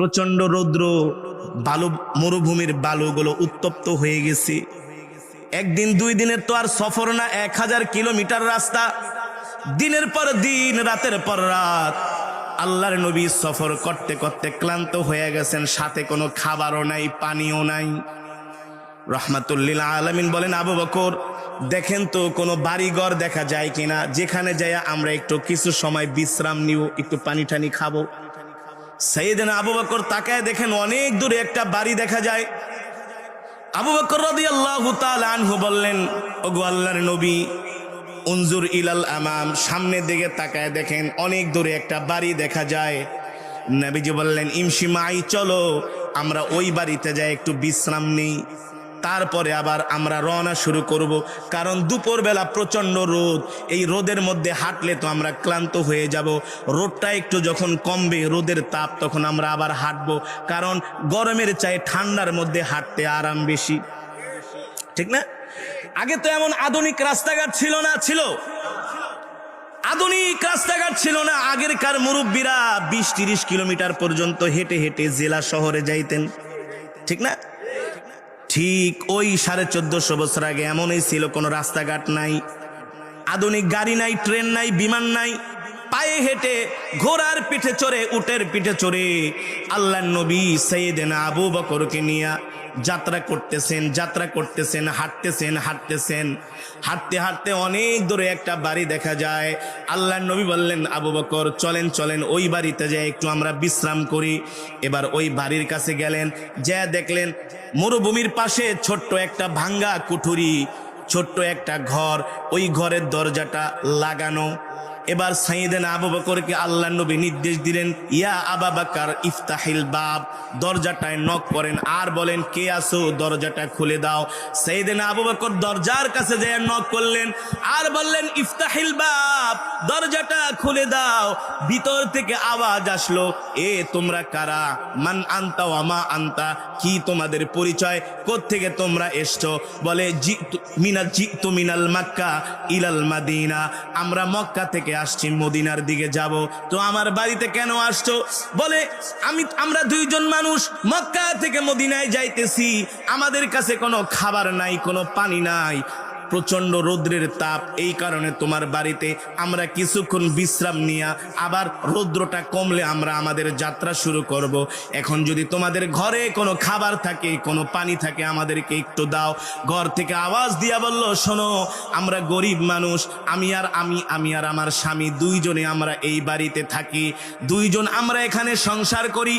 প্রচন্ড রৌদ্র, বালু, মরুভূমির বালুগুলো উত্তপ্ত হয়ে গেছে। একদিন দুই দিনের তো আর সফর না, 1000 কিলোমিটার রাস্তা। দিনের পর দিন, রাতের পর রাত আল্লাহর নবী সফর করতে করতে ক্লান্ত হয়ে গেছেন, সাথে কোনো খাবারও নাই, পানিও নাই। রহমাতুল্লিল আলামিন বলেন, আবু বকর দেখেন তো কোনো বাড়িঘর দেখা যায় কিনা, যেখানে যায় আমরা একটু কিছু সময় বিশ্রাম নিব, একটু পানি টানি খাবো। সাইয়েদনা আবু বকর তাকায় দেখেন অনেক দূরে একটা বাড়ি দেখা যায়। আবু বকর রাদিয়াল্লাহু তাআলা আনহু বললেন, ওগো আল্লাহর নবী, উনজুর ইলাল আমাম, সামনের দিকে তাকায় দেখেন অনেক দূরে একটা বাড়ি দেখা যায়। নবীজি বললেন, ইমশি মাই, চলো আমরা ওই বাড়িতে যাই একটু বিশ্রাম নেই, তারপরে আবার আমরা রওনা শুরু করব। কারণ দুপুরবেলা প্রচণ্ড রোদ, এই রোদের মধ্যে হাঁটলে তো আমরা ক্লান্ত হয়ে যাব। রোদটা একটু যখন কমবে, রোদের তাপ, তখন আমরা আবার হাঁটবো। কারণ গরমের চাই ঠান্ডার মধ্যে হাঁটতে আরাম বেশি, ঠিক না? আগে তো এমন আধুনিক রাস্তাঘাট ছিল না, ছিল আধুনিক রাস্তাঘাট ছিল না। আগেরকার মুরব্বীরা 20-30 কিলোমিটার পর্যন্ত হেঁটে হেঁটে জেলা শহরে যাইতেন, ঠিক না? ঠিক ওই 1450 বছর আগে এমনই ছিল, কোনো রাস্তাঘাট নাই, আধুনিক গাড়ি নাই, ট্রেন নাই, বিমান নাই। পায়ে হেঁটে, ঘোড়ার পিঠে চড়ে, উটের পিঠে চড়ে আল্লাহর নবী সাইয়েদনা আবু বকরকে নিয়ে যাত্রা করতেছেন, হাঁটতেছেন। হাঁটতে হাঁটতে অনেক দূরে একটা বাড়ি দেখা যায়। আল্লাহর নবী বললেন, আবু বকর চলেন ওই বাড়িতে যাই একটু আমরা বিশ্রাম করি। এবার ওই বাড়ির কাছে গেলেন, যা দেখলেন মরুভূমির পাশে ছোট্ট একটা ভাঙ্গা কুঠুরি, ছোট্ট একটা ঘর, ওই ঘরের দরজাটা লাগানো। এবার সাইয়েদনা আবু বকরকে আল্লাহর নবী নির্দেশ দিলেন, ইয়া আবা বকর ইফতাহিল বাব, দরজাটায় নক করেন আর বলেন, কে আসো, দরজাটা খুলে দাও। সাইয়েদনা আবু বকর দরজার কাছে যেয়ে নক করলেন আর বললেন, ইফতাহিল বাব, দরজাটা খুলে দাও। ভিতর থেকে আওয়াজ আসলো, এ তোমরা কারা? মান আনতা ওয়া মা আনতা, কি তোমাদের পরিচয়, কোত্থেকে তোমরা এসছো? বলে, জিতু মিনাল মক্কা ইলাল মাদিনা, আমরা মক্কা থেকে আসছি, মদিনার দিকে যাব। তো আমার বাড়িতে কেন আসছো? বলে, আমরা দুইজন মানুষ মক্কা থেকে মদিনায় যাইতেছি, আমাদের কাছে কোনো খাবার নাই, কোনো পানি নাই, প্রচন্ড রৌদ্রের তাপ, এই কারণে তোমার বাড়িতে আমরা কিছুক্ষণ বিশ্রাম নিয়ে আবার রৌদ্রটা কমলে আমরা আমাদের যাত্রা শুরু করব। এখন যদি তোমাদের ঘরে কোনো খাবার থাকে, কোনো পানি থাকে, আমাদেরকে একটু দাও। ঘর থেকে আওয়াজ দিয়া বলল, শোনো, আমরা গরিব মানুষ, আমি আর আমার স্বামী দুইজনে আমরা এই বাড়িতে থাকি, দুইজন আমরা এখানে সংসার করি।